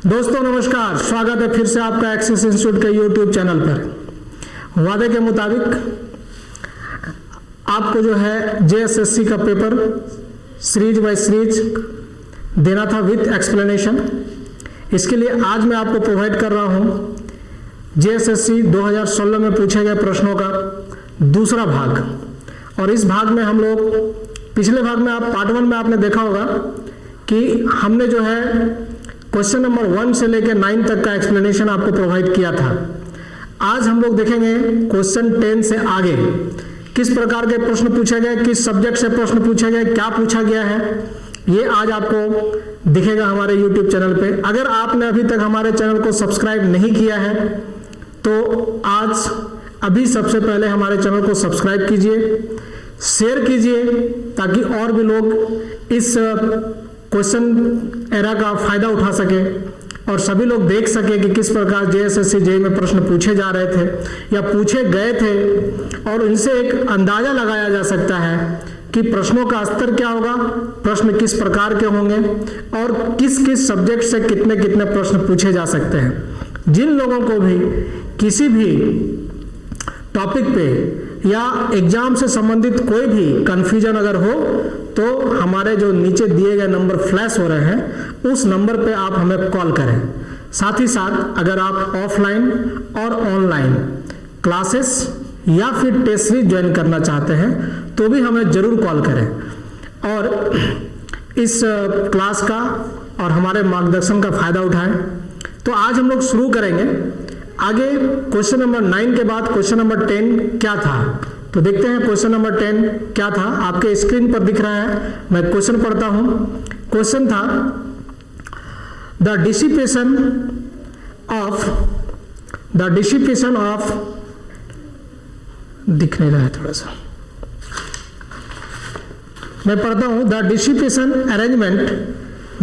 दोस्तों नमस्कार, स्वागत है फिर से आपका एक्सिस इंस्टीट्यूट के यूट्यूब चैनल पर। वादे के मुताबिक आपको जो है जेएसएससी का पेपर सीरीज बाय सीरीज देना था विथ एक्सप्लेनेशन। इसके लिए आज मैं आपको प्रोवाइड कर रहा हूं जेएसएससी 2016 में पूछे गए प्रश्नों का दूसरा भाग। और इस भाग में हम लोग पिछले भाग में आप पार्ट 1 में आपने देखा होगा कि हमने जो है क्वेश्चन नंबर 1 से लेकर 9 तक का एक्सप्लेनेशन आपको प्रोवाइड किया था। आज हम लोग देखेंगे क्वेश्चन 10 से आगे किस प्रकार के प्रश्न पूछे गए, किस सब्जेक्ट से प्रश्न पूछे गए, क्या पूछा गया है, ये आज आपको दिखेगा हमारे YouTube चैनल पे। अगर आपने अभी तक हमारे चैनल को सब्सक्राइब नहीं किया है तो आज अभी सबसे पहले हमारे चैनल को सब्सक्राइब कीजिए, शेयर कीजिए ताकि और भी लोग इस क्वेश्चन एरा का फायदा उठा सके और सभी लोग देख सके कि किस प्रकार जेएसएससी जेईई में प्रश्न पूछे जा रहे थे या पूछे गए थे, और इनसे एक अंदाजा लगाया जा सकता है कि प्रश्नों का स्तर क्या होगा, प्रश्न किस प्रकार के होंगे और किस किस सब्जेक्ट से कितने कितने प्रश्न पूछे जा सकते हैं। जिन लोगों को भी किसी भी टॉपिक पे या एग्जाम से संबंधित कोई भी कंफ्यूजन अगर हो तो हमारे जो नीचे दिए गए नंबर फ्लैश हो रहे हैं उस नंबर पे आप हमें कॉल करें। साथ ही साथ अगर आप ऑफलाइन और ऑनलाइन क्लासेस या फिर टेस्ट सीरीज ज्वाइन करना चाहते हैं तो भी हमें जरूर कॉल करें और इस क्लास का और हमारे मार्गदर्शन का फायदा उठाएं। तो आज हम लोग शुरू करेंगे। आगे क्वेश्चन नंबर 9 के बाद क्वेश्चन नंबर 10 क्या था, तो देखते हैं क्वेश्चन नंबर 10 क्या था। आपके स्क्रीन पर दिख रहा है, मैं क्वेश्चन पढ़ता हूं। क्वेश्चन था द डिसिपेशन ऑफ दिख नहीं रहा है थोड़ा सा, मैं पढ़ता हूं। The dissipation arrangement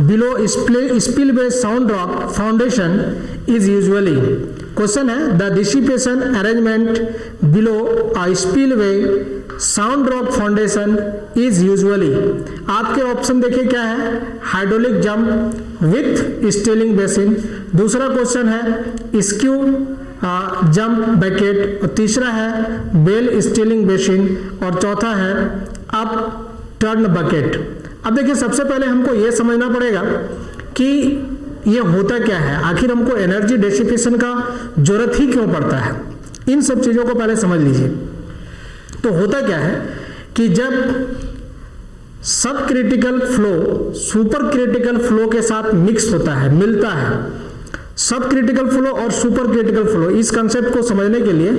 below spillway sound rock foundation is usually. Question है the dissipation arrangement below a spillway sound rock foundation is usually. आपके ऑप्शन देखिए क्या है, hydraulic jump with stilling basin. दूसरा क्वेश्चन है स्क्यू जंप बकेट, और तीसरा है बेल स्टीलिंग बेसिन, और चौथा है अप टर्न बकेट। अब देखिए सबसे पहले हमको यह समझना पड़ेगा कि ये होता क्या है, आखिर हमको एनर्जी डिसिपेशन का जरूरत ही क्यों पड़ता है। इन सब चीजों को पहले समझ लीजिए। तो होता क्या है कि जब सब critical flow super critical flow के साथ मिक्स होता है, मिलता है, सब क्रिटिकल फ्लो और सुपर क्रिटिकल फ्लो, इस कंसेप्ट को समझने के लिए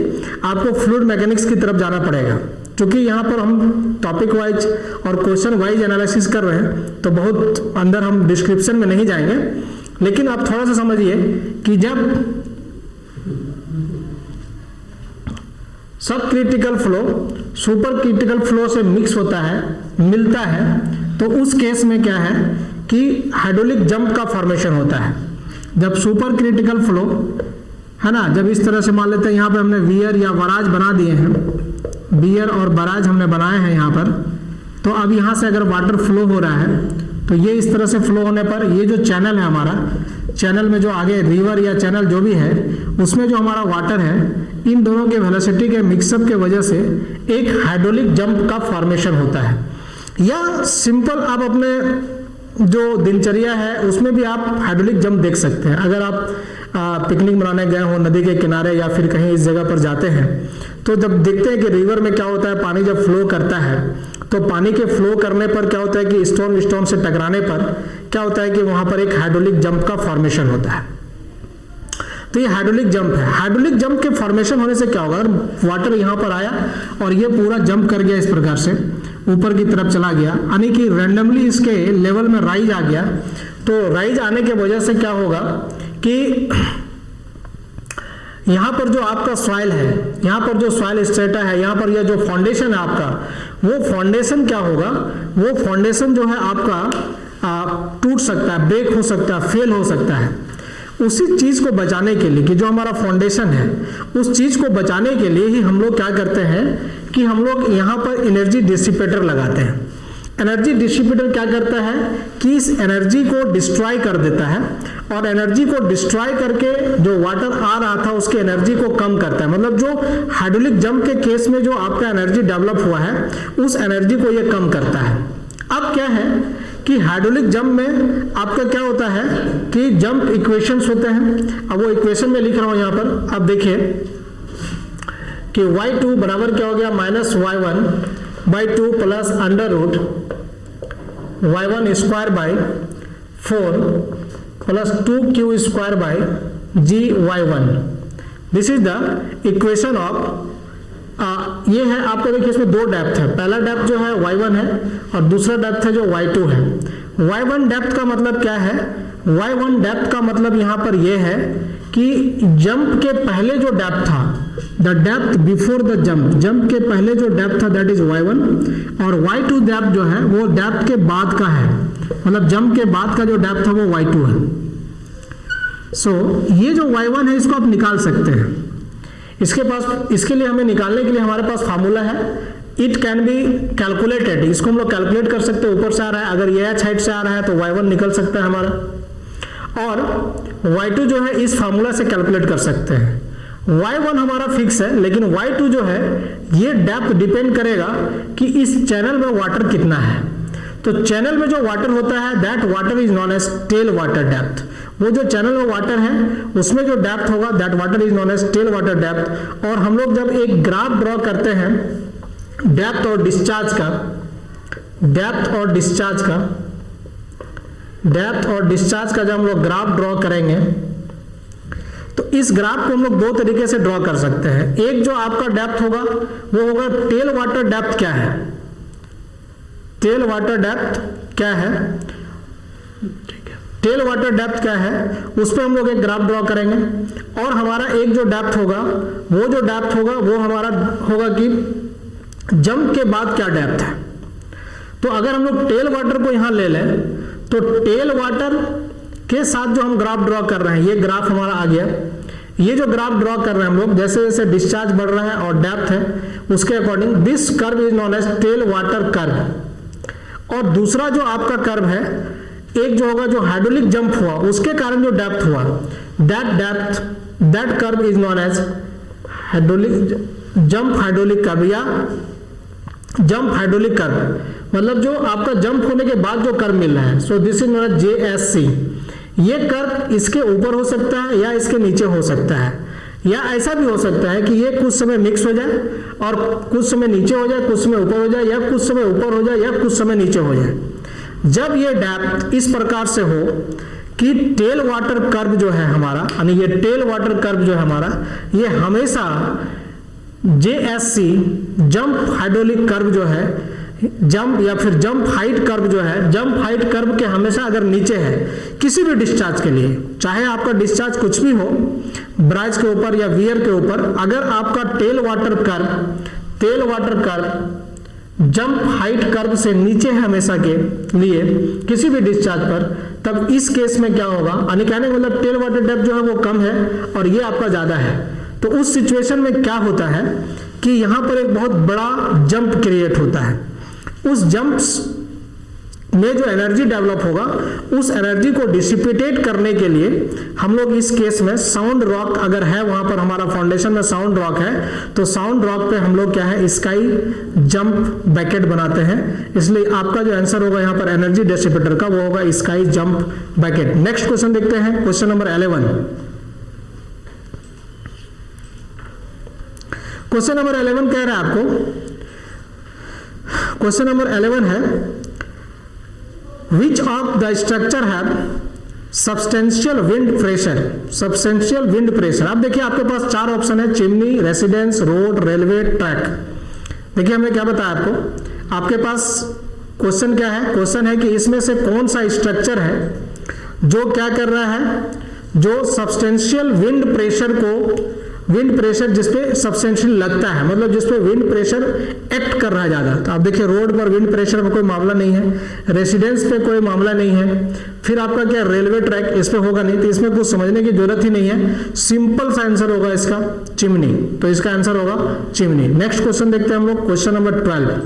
आपको फ्लूइड मैकेनिक्स की तरफ जाना पड़ेगा। क्योंकि यहाँ पर हम टॉपिक वाइज और क्वेश्चन वाइज एनालिसिस कर रहे हैं तो बहुत अंदर हम डिस्क्रिप्शन में नहीं जाएंगे, लेकिन आप थोड़ा सा समझिए कि जब सब critical flow super critical flow से मिक्स होता है, मिलता है, तो उस केस में क्या है कि हाइड्रोलिक जंप का फॉर्मेशन होता है। जब सुपर क्रिटिकल फ्लो है ना, जब इस तरह से मान लेते हैं यहाँ पे हमने वियर या बराज बना दिए हैं, बियर और बराज हमने बनाए हैं यहाँ पर, तो अब यहाँ से अगर वाटर फ्लो हो रहा है तो ये इस तरह से फ्लो होने पर ये जो चैनल है हमारा, चैनल में जो आगे रिवर या चैनल जो भी है उसमें जो हमारा वाटर है, इन दोनों के वेलोसिटी के मिक्सअप के वजह से एक हाइड्रोलिक जंप का फॉर्मेशन होता है। या सिंपल आप अपने जो दिनचर्या है उसमें भी आप हाइड्रोलिक जंप देख सकते हैं। अगर आप पिकनिक मनाने गए हो नदी के किनारे या फिर कहीं इस जगह पर जाते हैं तो जब देखते हैं कि रिवर में क्या होता है, पानी जब फ्लो करता है तो पानी के फ्लो करने पर क्या होता है कि स्टोन से टकराने पर क्या होता है कि वहां पर एक हाइड्रोलिक जंप का फॉर्मेशन होता है। तो ये हाइड्रोलिक जंप है। हाइड्रोलिक जंप के फॉर्मेशन होने से क्या होगा, अगर वाटर यहां पर आया और ये पूरा जंप कर गया, इस प्रकार से ऊपर की तरफ चला गया, यानी कि रैंडमली इसके लेवल में राइज आ गया, तो राइज आने के वजह से क्या होगा कि यहाँ पर जो आपका सॉइल है, यहाँ पर जो सॉइल स्ट्रेटा है, यहाँ पर यह जो फाउंडेशन है आपका, वो फाउंडेशन क्या होगा, वो फाउंडेशन जो है आपका टूट सकता है, ब्रेक हो सकता है, फेल हो सकता है। उसी चीज को बचाने के लिए कि जो हमारा फाउंडेशन है उस चीज को बचाने के लिए ही हम लोग क्या करते हैं कि हम लोग यहाँ पर एनर्जी डिसिपेटर लगाते हैं। एनर्जी डिस्ट्रीब्यूटर क्या करता है कि इस एनर्जी को डिस्ट्रॉय कर देता है और एनर्जी को डिस्ट्रॉय करके जो वाटर आ रहा था उसके एनर्जी को कम करता है। मतलब जो हाइड्रोलिक जंप के केस में जो आपका एनर्जी डेवलप हुआ है उस एनर्जी को ये कम करता है। अब क्या है कि हाइड्रोलिक जंप में आपका क्या होता है कि जंप इक्वेशंस होते हैं। अब वो इक्वेशन में लिख रहा हूं यहां पर। अब देखिए कि y2 बराबर क्या हो गया -y1/2 plus under root y1 square by 4 plus 2q square by gy1। This is the equation of ये है आपका। देखिए इसमें दो डेप्थ है। पहला डेप्थ जो है y1 है और दूसरा डेप्थ है जो y2 है। y1 डेप्थ का मतलब क्या है? y1 डेप्थ का मतलब यहां पर ये है कि जंप के पहले जो डेप्थ था, the depth before the jump के पहले जो डेप्थ था दैट इज y1, और y2 डेप्थ जो है वो डेप्थ के बाद का है। मतलब जंप के बाद का जो डेप्थ था वो y2 है। सो ये जो y1 है इसको आप निकाल सकते हैं। इसके लिए हमें निकालने के लिए हमारे पास फार्मूला है, इट कैन बी कैलकुलेटेड। इसको हम लोग कैलकुलेट कर सकते हैं। ऊपर से आ रहा है, अगर ये एच हाइट से आ रहा है तो y1 निकल सकता है हमारा, और y2 जो है इस फार्मूला से कैलकुलेट कर सकते हैं। y1 हमारा फिक्स है, लेकिन y2 जो है ये डेप्थ डिपेंड करेगा कि इस चैनल में वाटर कितना है। तो चैनल में जो वाटर होता है that water is known as tail water depth. वो जो चैनल में वाटर है उसमें जो डेप्थ होगा that water is known as tail water depth. और हम लोग जब एक ग्राफ ड्रॉ करते हैं डेप्थ और डिस्चार्ज का, जब हम लोग ग्राफ ड्रॉ करेंगे तो इस ग्राफ को हम लोग दो तरीके से ड्रॉ कर सकते हैं। एक जो आपका डेप्थ होगा वो होगा टेल वाटर डेप्थ क्या है, टेल वाटर डेप्थ क्या है, टेल वाटर डेप्थ क्या है उस पर हम लोग एक ग्राफ ड्रॉ करेंगे। और हमारा एक जो डेप्थ होगा वो हमारा होगा कि जंप के बाद क्या डेप्थ है। तो अगर हम लोग टेल वाटर को यहां ले लें तो टेल वाटर के साथ जो हम ग्राफ ड्रॉ कर रहे हैं, ये ग्राफ हमारा आ गया। ये जो ग्राफ ड्रॉ कर रहे हैं हम लोग, जैसे जैसे डिस्चार्ज बढ़ रहा है और डेप्थ है उसके according this curve is known as tail water curve. और दूसरा जो आपका कर्व है, एक जो होगा जो हाइड्रोलिक जंप हुआ उसके कारण जो डेप्थ हुआ that curve is known as hydraulic curve या जंप हाइड्रोलिक कर्व। मतलब जो आपका जंप होने के बाद जो कर्व मिल रहा है, so this is known as JSC। ये कर्व इसके ऊपर हो सकता है या इसके नीचे हो सकता है, या ऐसा भी हो सकता है कि ये कुछ समय मिक्स हो जाए और कुछ समय नीचे हो जाए, कुछ समय ऊपर हो जाए, या कुछ समय ऊपर हो जाए या कुछ समय नीचे हो जाए। जब ये डेप्थ इस प्रकार से हो कि टेल वाटर कर्व जो है हमारा, यानी ये टेल वाटर कर्व जो है हमारा, ये हमेशा JSC जंप हाइड्रोलिक कर्व जो है, जंप या फिर जंप हाइट कर्व जो है, जंप हाइट कर्व के हमेशा अगर नीचे है किसी भी डिस्चार्ज के लिए, चाहे आपका डिस्चार्ज कुछ भी हो, ब्राइज के ऊपर या वियर के ऊपर, अगर आपका tail water curve jump height curve से नीचे है हमेशा के लिए किसी भी डिस्चार्ज पर, तब इस केस में क्या होगा, यानी कहने का मतलब टेल वाटर डेप्थ जो है वो कम है और ये आपका ज्यादा है। तो उस सिचुएशन में क्या होता है कि यहां पर एक बहुत बड़ा जंप क्रिएट होता है। उस जंप्स में जो एनर्जी डेवलप होगा उस एनर्जी को डिसिपेटेट करने के लिए हम लोग इस केस में साउंड रॉक अगर है, वहां पर हमारा फाउंडेशन में साउंड रॉक है, तो साउंड रॉक पे हम लोग क्या है स्काई जंप बैकेट बनाते हैं। इसलिए आपका जो आंसर होगा यहाँ पर एनर्जी डिसिपेटर का वो होगा sky jump baked. Next question देखते हैं, क्वेश्चन नंबर 11। क्वेश्चन नंबर 11 कह रहा है आपको, क्वेश्चन नंबर 11 है which of the structure have substantial wind pressure. अब देखिए आपके पास चार ऑप्शन है, chimney, residence, road, railway, track. देखिए हमने क्या बताया आपको, आपके पास क्वेश्चन क्या है, क्वेश्चन है कि इसमें से कौन सा स्ट्रक्चर है जो क्या कर रहा है, जो सब्सटेंशियल विंड प्रेशर जिसपे सब्सटेंशियल लगता है, मतलब जिसपे विंड प्रेशर एक्ट कर रहा है ज्यादा। तो आप देखिए रोड पर विंड प्रेशर में कोई मामला नहीं है, रेसिडेंस पे कोई मामला नहीं है, फिर आपका क्या रेलवे ट्रैक इस पे होगा नहीं, तो इसमें कुछ समझने की जरूरत ही नहीं है, सिंपल सा आंसर होगा इसका चिमनी। तो इसका आंसर होगा चिमनी। नेक्स्ट क्वेश्चन देखते हैं हम लोग, question number 12।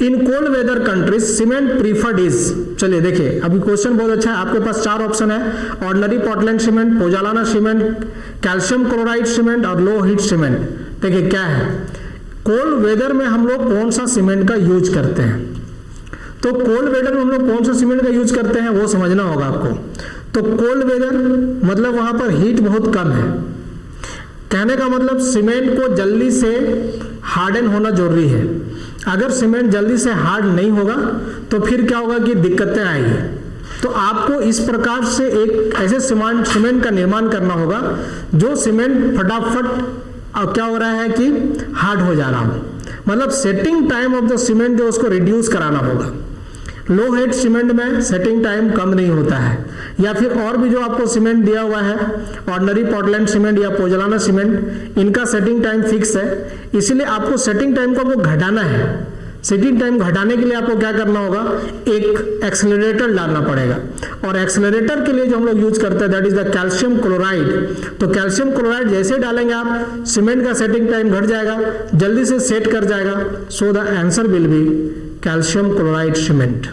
In cold weather countries cement preferred is, चलिए देखिए अभी क्वेश्चन बहुत अच्छा है, आपके पास 4 ऑप्शन है, ordinary Portland cement, pozzolana cement, calcium chloride cement और लो हीट सीमेंट। देखिए क्या है, कोल्ड वेदर में हम लोग कौन सा सीमेंट का यूज करते हैं, तो कोल्ड वेदर में हम लोग कौन सा सीमेंट का यूज करते हैं वो समझना होगा आपको। तो कोल्ड वेदर मतलब वहां पर हीट बहुत कम है, कहने का मतलब सीमेंट को जल्दी से हार्डन होना जरूरी है। अगर सीमेंट जल्दी से हार्ड नहीं होगा तो फिर क्या होगा कि दिक्कतें आएगी। तो आपको इस प्रकार से एक ऐसे सीमेंट का निर्माण करना होगा जो सीमेंट फटाफट अब क्या हो रहा है कि हार्ड हो जा रहा हो, मतलब setting time of the cement जो उसको रिड्यूस कराना होगा। लो हेड सीमेंट में सेटिंग टाइम कम नहीं होता है, या फिर और भी जो आपको सीमेंट दिया हुआ है ऑर्डिनरी पोर्टलैंड सीमेंट या पोजालाना सीमेंट, इनका सेटिंग टाइम फिक्स है, इसलिए आपको सेटिंग टाइम को घटाना है। सेटिंग टाइम घटाने के लिए आपको क्या करना होगा, एक एक्सेलरेटर डालना पड़ेगा, और एक्सेलरेटर के लिए जो हम लोग यूज करते हैं that is the calcium chloride. तो कैल्शियम क्लोराइड जैसे डालेंगे आप, सीमेंट का सेटिंग टाइम घट जाएगा, जल्दी से सेट कर जाएगा। So the answer will be calcium chloride cement.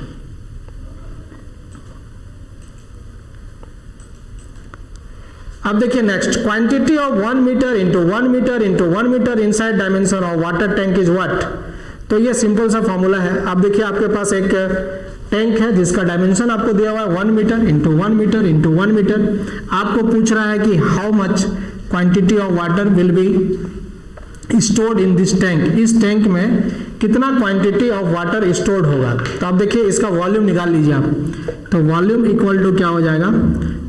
अब देखिए next, quantity of 1 metre into 1 metre into 1 metre inside dimension of water tank is what. तो ये सिंपल सा फॉर्मूला है। अब देखिए आपके पास एक टैंक है जिसका डायमेंशन आपको दिया हुआ है 1 metre into 1 metre into 1 metre. आपको पूछ रहा है कि how much quantity of water will be stored in this tank, इस टैंक में कितना क्वांटिटी ऑफ वाटर स्टोर्ड होगा। तो आप देखिए इसका वॉल्यूम निकाल लीजिए आप, तो वॉल्यूम इक्वल टू क्या हो जाएगा,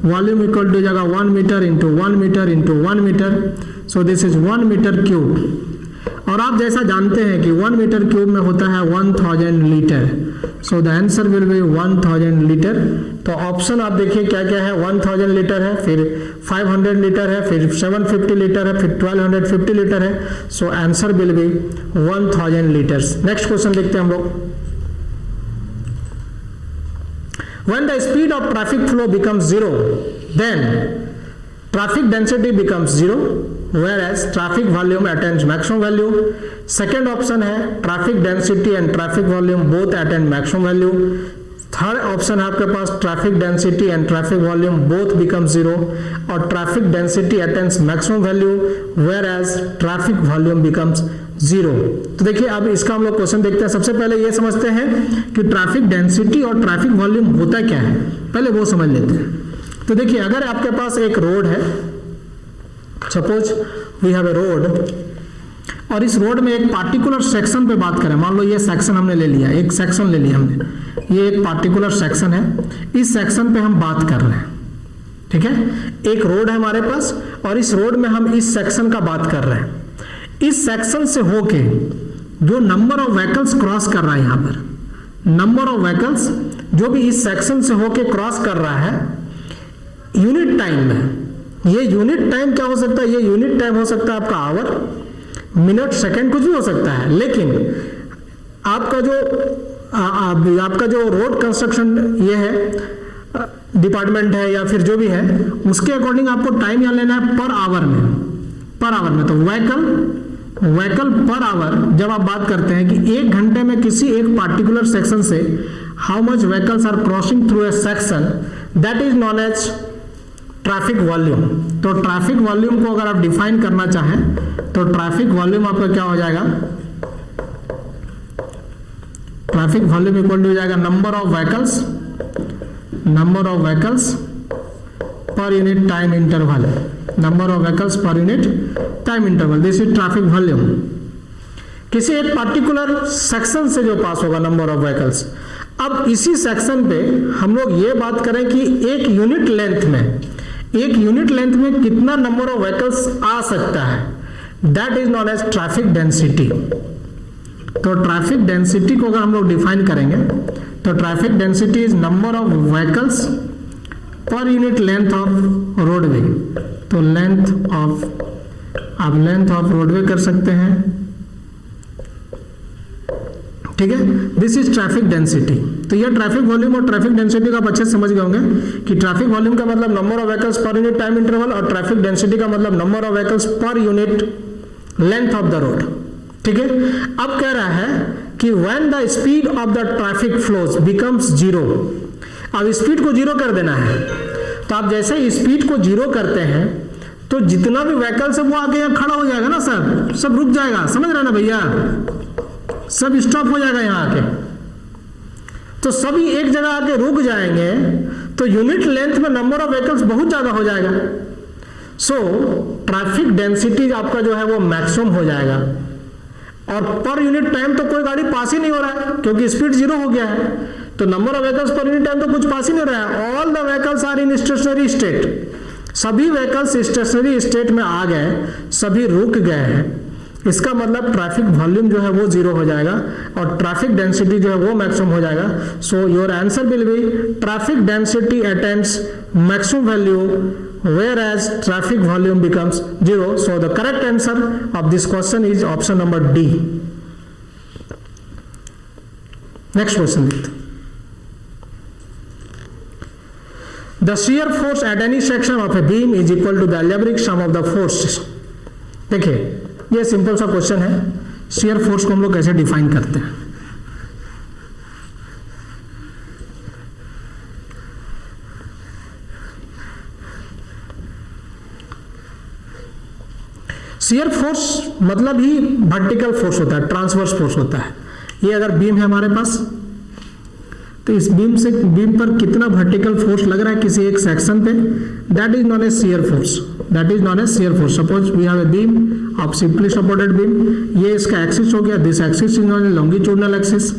वॉल्यूम इक्वल टू जाएगा 1 metre into 1 metre into 1 metre, so this is 1 metre cube. और आप जैसा जानते हैं कि 1 मीटर क्यूब में होता है 1000 litre, so the answer will B 1000 litre. तो ऑप्शन आप देखिए क्या क्या है, 1000 लीटर है, फिर 500 लीटर है, फिर 750 लीटर है, फिर 1250 लीटर है। So answer will B 1000 litres. Next question देखते हैं हम लोग। When the speed of traffic flow becomes 0, then traffic density becomes 0, whereas traffic volume attains maximum value. Second option है traffic density and traffic volume both attain maximum value. Third option है आपके पास traffic density and traffic volume both become 0, और traffic density attains maximum value whereas traffic volume becomes 0। तो देखिए अब इसका हम लोग क्वेश्चन देखते हैं। सबसे पहले ये समझते हैं कि ट्रैफिक डेंसिटी और ट्रैफिक वॉल्यूम होता क्या है, पहले वो समझ लेते हैं। तो देखिए अगर आपके पास एक रोड है, suppose we have a road, और इस रोड में एक पार्टिकुलर सेक्शन पे बात करें, मान लो ये सेक्शन हमने ले लिया, एक सेक्शन ले लिया हमने, ये एक पार्टिकुलर सेक्शन है, इस सेक्शन पे हम बात कर रहे हैं, ठीक है। एक रोड है हमारे पास और इस रोड में हम इस सेक्शन का बात कर रहे हैं। इस सेक्शन से होके जो नंबर ऑफ व्हीकल्स क्रॉस कर रहा है, यहां पर नंबर ऑफ व्हीकल्स जो भी इस सेक्शन से होके क्रॉस कर रहा है यूनिट टाइम में, ये यूनिट टाइम क्या हो सकता है, ये यूनिट टाइम हो सकता है आपका आवर, मिनट, सेकंड, कुछ भी हो सकता है। लेकिन आपका जो रोड कंस्ट्रक्शन ये है डिपार्टमेंट है या फिर जो भी है, उसके अकॉर्डिंग आपको टाइम यहाँ लेना है पर आवर में। तो व्हीकल पर आवर जब आप बात करते हैं कि 1 घंटे में किसी एक पार्टिकुलर सेक्शन से how much vehicles are crossing through a section, that is known as traffic volume. तो ट्रैफिक वॉल्यूम को अगर आप डिफाइन करना चाहें तो ट्रैफिक वॉल्यूम आपका क्या हो जाएगा, ट्रैफिक वॉल्यूम इक्वल टू हो जाएगा number of vehicles per unit time interval, number of vehicles per unit time interval, this is traffic volume. किसी एक पार्टिकुलर सेक्शन से जो पास होगा नंबर ऑफ व्हीकल्स। अब इसी सेक्शन पे हम लोग ये बात करें कि एक यूनिट लेंथ में कितना नंबर ऑफ व्हीकल्स आ सकता है, that is known as traffic density. तो ट्रैफिक डेंसिटी को अगर हम लोग डिफाइन करेंगे तो traffic density is number of vehicles per unit length of roadway. तो आप लेंथ ऑफ रोडवे कर सकते हैं, ठीक है। This is traffic density. तो ये ट्रैफिक वॉल्यूम और ट्रैफिक डेंसिटी का आप अच्छे से समझ गए होंगे कि ट्रैफिक वॉल्यूम का मतलब number of vehicles per unit time interval और ट्रैफिक डेंसिटी का मतलब number of vehicles per unit length of the road, ठीक है। अब कह रहा है कि when the speed of the traffic flows becomes zero, अब स्पीड को जीरो कर देना है। तो आप जैसे स्पीड को जीरो करते हैं तो जितना भी व्हीकल्स है वो आगे यहाँ खड़ा हो जाएगा ना, सब रुक जाएगा, समझ रहे ना भैया, सब स्टॉप हो जाएगा यहाँ आके। तो सभी एक जगह आके रुक जाएंगे तो यूनिट लेंथ में नंबर ऑफ व्हीकल्स बहुत ज्यादा हो जाएगा। सो ट्रैफिक डेंसिटी आपका जो है वो मैक्सिमम हो जाएगा, और पर यूनिट टाइम तो कोई गाड़ी पास ही नहीं हो रहा है क्योंकि स्पीड जीरो हो गया है। तो number of vehicles per unit time तो कुछ पास ही नहीं हो रहा है। All the vehicles are in stationary state, सभी व्हीकल्स स्टेशनरी स्टेट में आ गए, सभी रुक गए हैं। इसका मतलब ट्रैफिक वॉल्यूम जो है वो जीरो हो जाएगा और ट्रैफिक डेंसिटी जो है वो मैक्सिमम हो जाएगा। So your answer will B traffic density attains maximum value whereas traffic volume becomes zero. So the correct answer of this question is option number D. Next question. The shear force at any section of a beam is equal to the algebraic sum of the forces. देखिए ये simple सा question है, shear force को हम लोग कैसे define करते हैं। शियर फोर्स मतलब ही वर्टिकल फोर्स होता है, ट्रांसवर्स फोर्स होता है। ये अगर बीम है हमारे पास तो इस बीम पर कितना वर्टिकल फोर्स लग रहा है किसी एक सेक्शन पे, that is known as shear force, that is known as shear force. Suppose we have a beam of simply supported beam, ये इसका एक्सिस हो गया, this axis is known as longitudinal axis,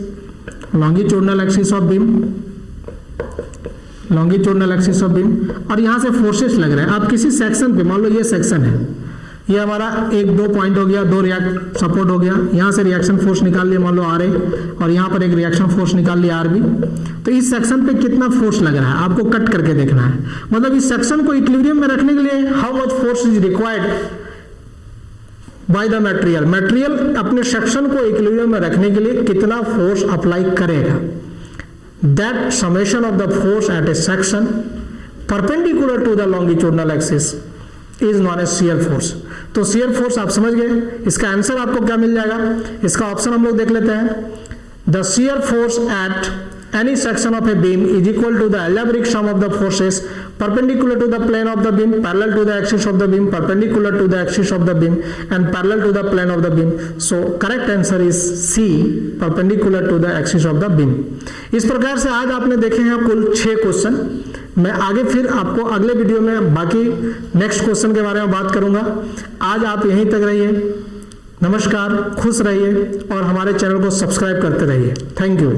longitudinal axis of beam, longitudinal axis of beam, और यहां से forces लग रहे हैं। आप किसी सेक्शन पे, मान लो ये सेक्शन है, ये हमारा एक दो पॉइंट हो गया, दो रिएक्ट सपोर्ट हो गया, यहां से रिएक्शन फोर्स निकाल लिया मान लो आर ए, और यहां पर एक रिएक्शन फोर्स निकाल लिया आर बी। तो इस सेक्शन पे कितना फोर्स लग रहा है आपको कट करके देखना है। मतलब इस सेक्शन को इक्विलिब्रियम में रखने के लिए how much force is required by the material, material अपने सेक्शन को इक्विलिब्रियम में रखने के लिए कितना फोर्स अप्लाई करेगा, that summation of the force at a section perpendicular to the longitudinal axis is known as shear force. तो shear force आप समझ गए, इसका आंसर आपको क्या मिल जाएगा, इसका ऑप्शन हम लोग देख लेते हैं। The shear force at any section of a beam is equal to the algebraic sum of the forces perpendicular to the plane of the beam, parallel to the axis of the beam, perpendicular to the axis of the beam and parallel to the plane of the beam. So correct answer is C, perpendicular to the axis of the beam. इस प्रकार से आज आपने देखे हैं कुल 6 question. मैं आगे फिर आपको अगले वीडियो में बाकी नेक्स्ट क्वेश्चन के बारे में बात करूंगा। आज आप यहीं तक रहिए, नमस्कार, खुश रहिए और हमारे चैनल को सब्सक्राइब करते रहिए। Thank you.